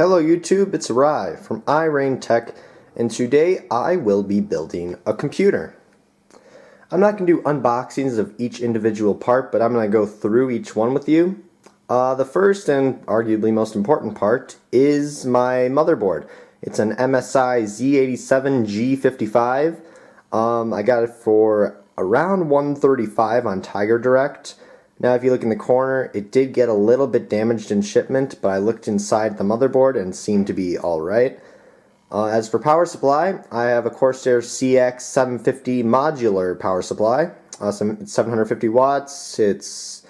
Hello YouTube, it's Eray from Eray Tech, and today I will be building a computer. I'm not going to do unboxings of each individual part, but I'm going to go through each one with you. The first and arguably most important part is my motherboard. It's an MSI Z87G55. I got it for around $135 on Tiger Direct. Now if you look in the corner, it did get a little bit damaged in shipment, but I looked inside the motherboard and seemed to be alright. As for power supply, I have a Corsair CX750 modular power supply. It's 750 watts. It's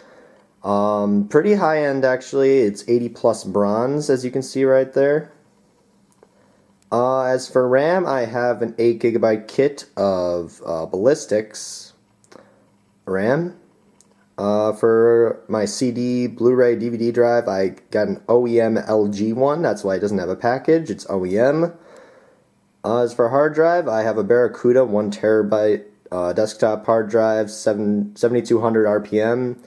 pretty high end actually. It's 80 plus bronze, as you can see right there. As for RAM, I have an 8GB kit of ballistics RAM. For my CD, Blu-ray, DVD drive, I got an OEM LG one. That's why it doesn't have a package. It's OEM. As for hard drive, I have a Barracuda 1TB desktop hard drive, 7200 RPM.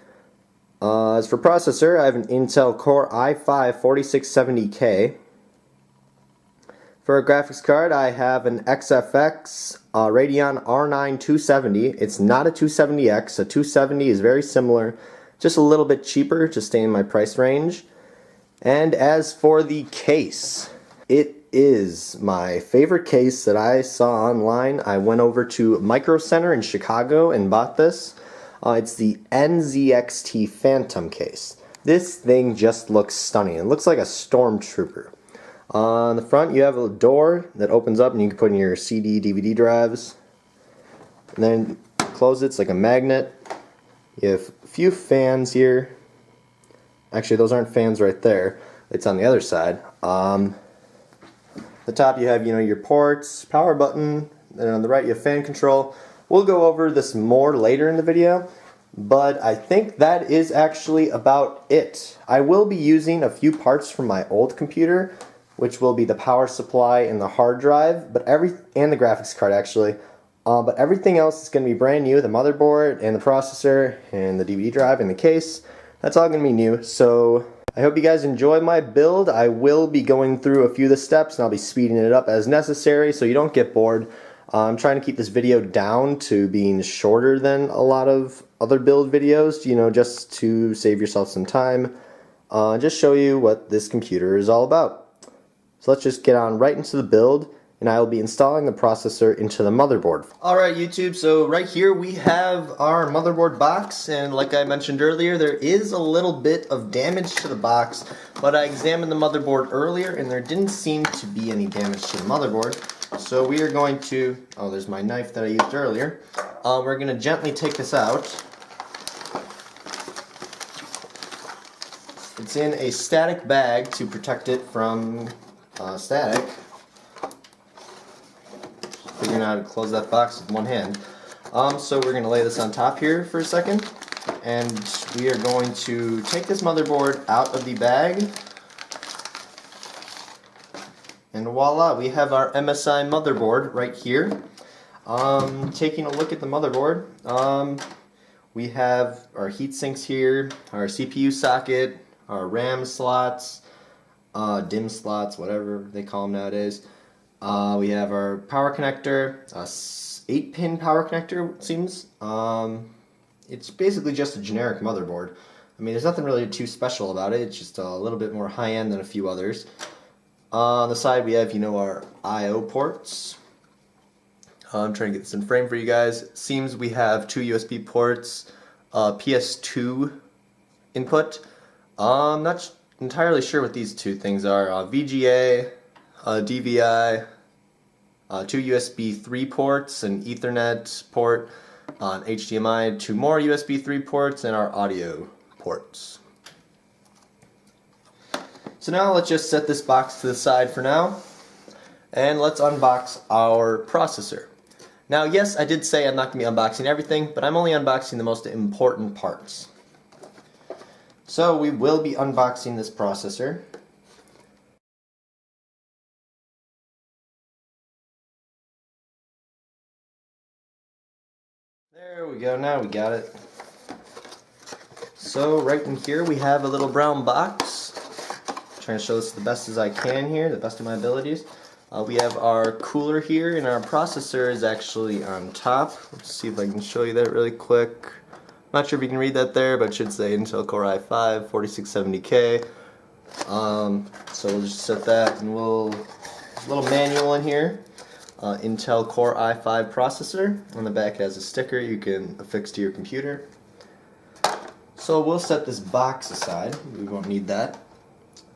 As for processor, I have an Intel Core i5-4670K. For a graphics card, I have an XFX Radeon R9 270. It's not a 270X. A 270 is very similar, just a little bit cheaper to stay in my price range. And as for the case, it is my favorite case that I saw online. I went over to Micro Center in Chicago and bought this. It's the NZXT Phantom case. This thing just looks stunning. It looks like a stormtrooper. On the front you have a door that opens up and you can put in your CD, DVD drives. And then close it, it's like a magnet. You have a few fans here. Actually those aren't fans right there. It's on the other side. The top you have, your ports, power button, and on the right you have fan control. We'll go over this more later in the video, but I think that is actually about it. I will be using a few parts from my old computer, which will be the power supply and the hard drive, and the graphics card actually. But everything else is going to be brand new. The motherboard and the processor and the DVD drive and the case. That's all going to be new. So I hope you guys enjoy my build. I will be going through a few of the steps and I'll be speeding it up as necessary so you don't get bored. I'm trying to keep this video down to being shorter than a lot of other build videos, just to save yourself some time. Just show you what this computer is all about. So let's just get on right into the build, and I will be installing the processor into the motherboard. Alright YouTube, so right here we have our motherboard box, and like I mentioned earlier, there is a little bit of damage to the box, but I examined the motherboard earlier and there didn't seem to be any damage to the motherboard. So we are going to, oh there's my knife that I used earlier, we're going to gently take this out. It's in a static bag to protect it from static. Figuring out how to close that box with one hand. So we're going to lay this on top here for a second, and we are going to take this motherboard out of the bag, and voila, we have our MSI motherboard right here. Taking a look at the motherboard, we have our heat sinks here, our CPU socket, our RAM slots, DIMM slots, whatever they call them nowadays. We have our power connector, 8-pin power connector, it seems. It's basically just a generic motherboard. I mean, there's nothing really too special about it. It's just a little bit more high-end than a few others. On the side we have, our I/O ports. I'm trying to get this in frame for you guys. It seems we have 2 USB ports, PS2 input. I'm not entirely sure what these two things are. VGA, DVI, 2 USB 3 ports, an Ethernet port, an HDMI, 2 more USB 3 ports, and our audio ports. So now let's just set this box to the side for now, and let's unbox our processor. Now yes, I did say I'm not going to be unboxing everything, but I'm only unboxing the most important parts. So we will be unboxing this processor. There we go, now we got it. So right in here we have a little brown box. trying to show this the best as I can here, the best of my abilities. We have our cooler here, and our processor is actually on top. Let's see if I can show you that really quick. Not sure if you can read that there, but it should say Intel Core i5 4670K. So we'll just set that, and there's a little manual in here. Intel Core i5 processor. On the back it has a sticker you can affix to your computer. So we'll set this box aside. We won't need that.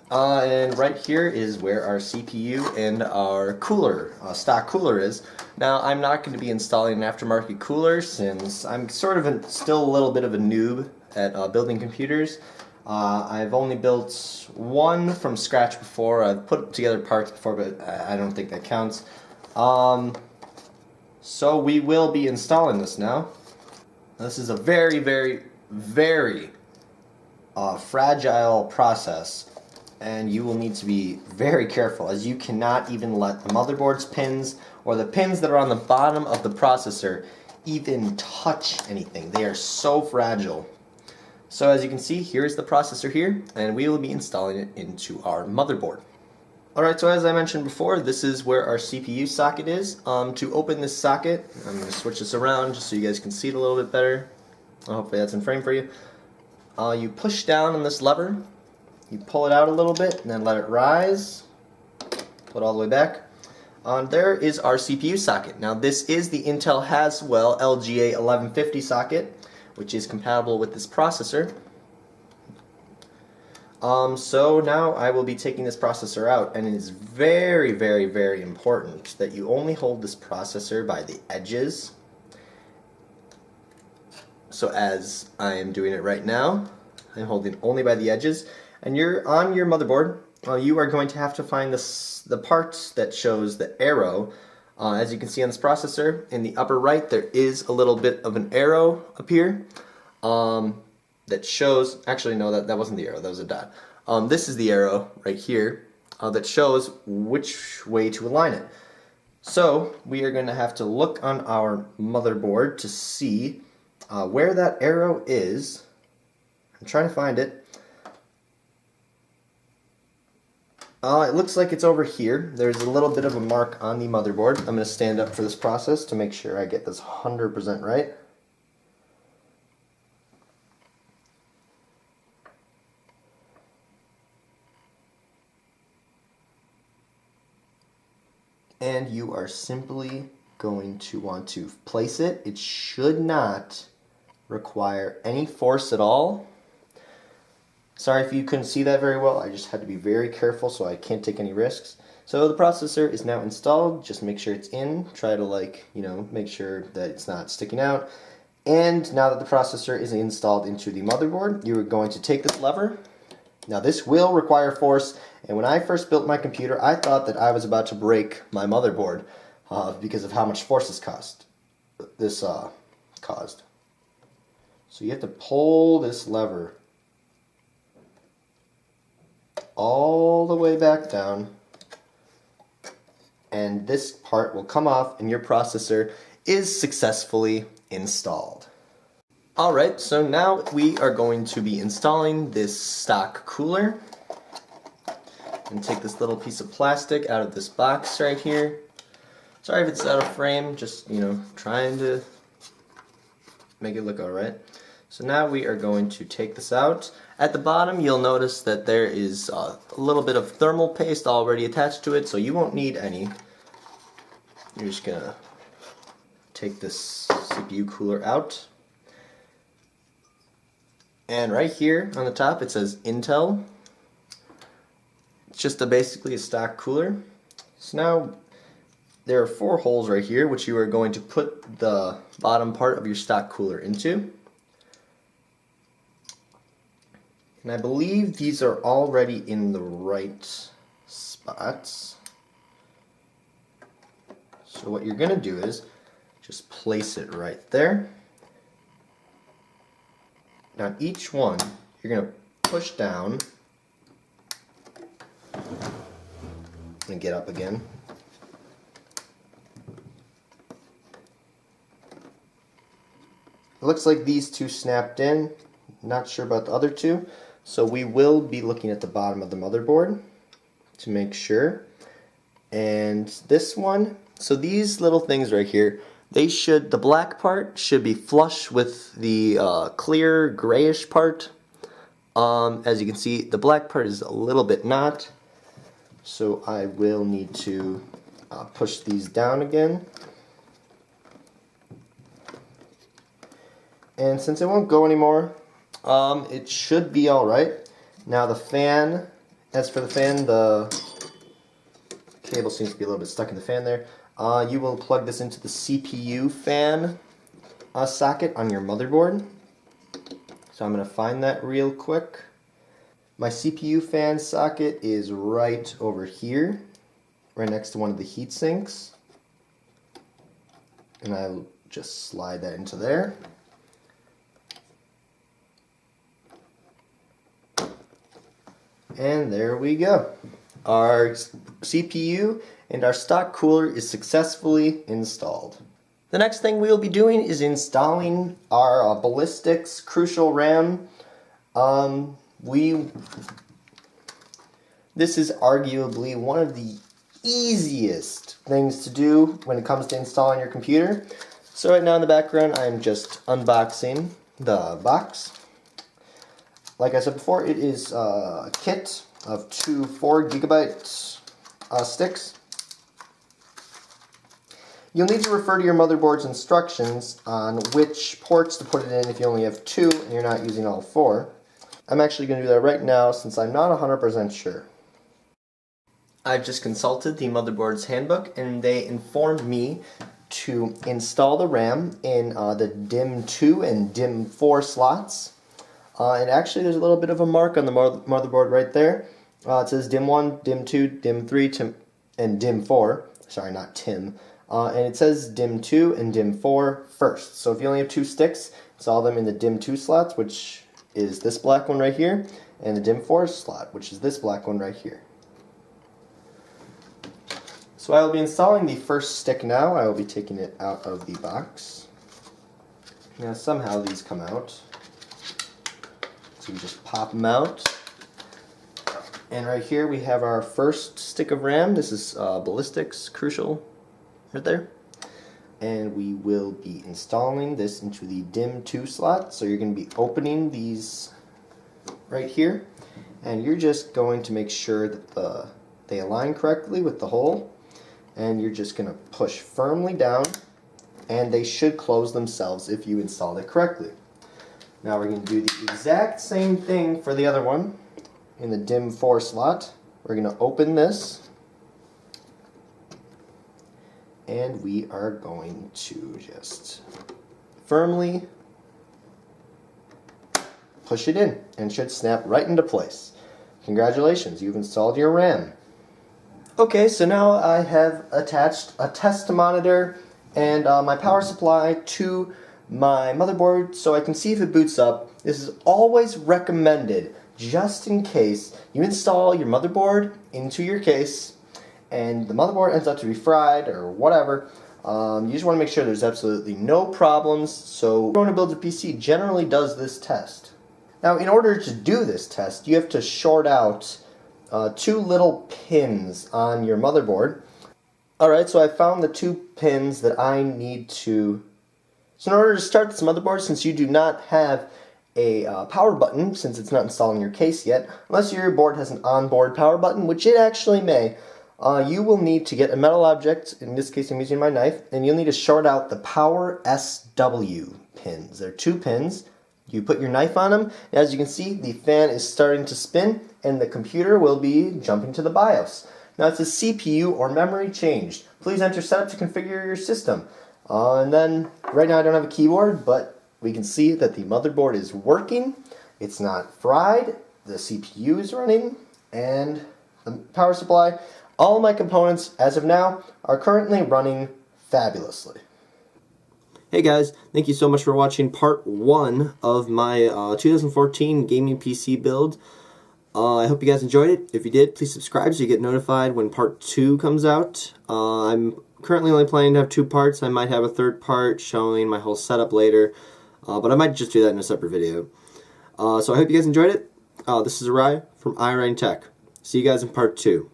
And right here is where our CPU and our cooler, stock cooler is. Now I'm not going to be installing an aftermarket cooler since I'm sort of still a little bit of a noob at building computers. I've only built one from scratch before. I've put together parts before, but I don't think that counts. So we will be installing this now. This is a very, very, very fragile process, and you will need to be very careful, as you cannot even let the motherboard's pins or the pins that are on the bottom of the processor even touch anything. They are so fragile. So as you can see, here's the processor here, and we will be installing it into our motherboard. Alright, so as I mentioned before, this is where our CPU socket is. To open this socket, I'm going to switch this around just so you guys can see it a little bit better. Hopefully that's in frame for you. You push down on this lever, you pull it out a little bit, and then let it rise. Pull it all the way back. There is our CPU socket. Now this is the Intel Haswell LGA 1150 socket, which is compatible with this processor. So now I will be taking this processor out, and it is very, very, very important that you only hold this processor by the edges. So as I am doing it right now, I'm holding only by the edges, and you're on your motherboard. You are going to have to find the part that shows the arrow. As you can see on this processor, in the upper right there is a little bit of an arrow up here. That shows, actually no, that wasn't the arrow, that was a dot. This is the arrow right here that shows which way to align it. So we are going to have to look on our motherboard to see where that arrow is. I'm trying to find it. It looks like it's over here. There's a little bit of a mark on the motherboard. I'm going to stand up for this process to make sure I get this 100% right. And you are simply going to want to place it. It should not require any force at all. Sorry if you couldn't see that very well. I just had to be very careful so I can't take any risks. So the processor is now installed. Just make sure it's in. Try to make sure that it's not sticking out. And now that the processor is installed into the motherboard, you are going to take this lever. Now this will require force, and when I first built my computer, I thought that I was about to break my motherboard because of how much force this caused. So you have to pull this lever all the way back down, and this part will come off, and your processor is successfully installed. Alright, so now we are going to be installing this stock cooler. And take this little piece of plastic out of this box right here. Sorry if it's out of frame, just, trying to make it look alright. So now we are going to take this out. At the bottom you'll notice that there is a little bit of thermal paste already attached to it, so you won't need any. You're just going to take this CPU cooler out. And right here on the top it says Intel. It's just basically a stock cooler. So now there are 4 holes right here which you are going to put the bottom part of your stock cooler into. And I believe these are already in the right spots. So what you're going to do is just place it right there. Now each one, you're going to push down and get up again. It looks like these two snapped in. Not sure about the other two. So we will be looking at the bottom of the motherboard to make sure. And this one, so these little things right here, the black part should be flush with the clear grayish part. As you can see, the black part is a little bit not. So I will need to push these down again. And since it won't go anymore, it should be alright. Now the fan, as for the fan, the cable seems to be a little bit stuck in the fan there. You will plug this into the CPU fan socket on your motherboard. So I'm going to find that real quick. My CPU fan socket is right over here, right next to one of the heat sinks. And I'll just slide that into there. And there we go. Our CPU and our stock cooler is successfully installed. The next thing we will be doing is installing our Ballistics Crucial RAM. This is arguably one of the easiest things to do when it comes to installing your computer. So right now in the background I'm just unboxing the box. Like I said before, it is a kit of two 4GB sticks. You'll need to refer to your motherboard's instructions on which ports to put it in if you only have two and you're not using all four. I'm actually going to do that right now since I'm not 100% sure. I've just consulted the motherboard's handbook and they informed me to install the RAM in the DIMM 2 and DIMM 4 slots. And actually there's a little bit of a mark on the motherboard right there. It says DIMM 1, DIMM 2, DIMM 3, and DIMM 4. Sorry, not TIM. And it says DIMM 2 and DIMM 4 first. So if you only have two sticks, install them in the DIMM 2 slots, which is this black one right here, and the DIMM 4 slot, which is this black one right here. So I will be installing the first stick now. I will be taking it out of the box. Now somehow these come out. So you just pop them out. And right here we have our first stick of RAM. This is Ballistics Crucial right there. And we will be installing this into the DIMM 2 slot. So you're going to be opening these right here. And you're just going to make sure that they align correctly with the hole. And you're just going to push firmly down. And they should close themselves if you installed it correctly. Now we're going to do the exact same thing for the other one in the DIMM 4 slot. We're going to open this and we are going to just firmly push it in and it should snap right into place. Congratulations, you've installed your RAM. Okay, so now I have attached a test monitor and my power supply to my motherboard so I can see if it boots up. This is always recommended just in case you install your motherboard into your case and the motherboard ends up to be fried or whatever. You just want to make sure there's absolutely no problems. So everyone who builds a PC generally does this test. Now in order to do this test you have to short out two little pins on your motherboard. Alright, so I found the two pins that I need to. So in order to start this motherboard, since you do not have a power button, since it's not installed in your case yet, unless your board has an onboard power button, which it actually may, you will need to get a metal object, in this case I'm using my knife, and you'll need to short out the power SW pins. There are two pins. You put your knife on them, and as you can see, the fan is starting to spin, and the computer will be jumping to the BIOS. Now it says CPU or memory changed. Please enter setup to configure your system. And then, right now I don't have a keyboard, but we can see that the motherboard is working. It's not fried, the CPU is running, and the power supply. All my components, as of now, are currently running fabulously. Hey guys, thank you so much for watching part 1 of my 2014 gaming PC build. I hope you guys enjoyed it. If you did, please subscribe so you get notified when part 2 comes out. I'm currently only planning to have 2 parts. I might have a 3rd part showing my whole setup later, but I might just do that in a separate video. So I hope you guys enjoyed it. This is Eray from Eray Tech. See you guys in part 2.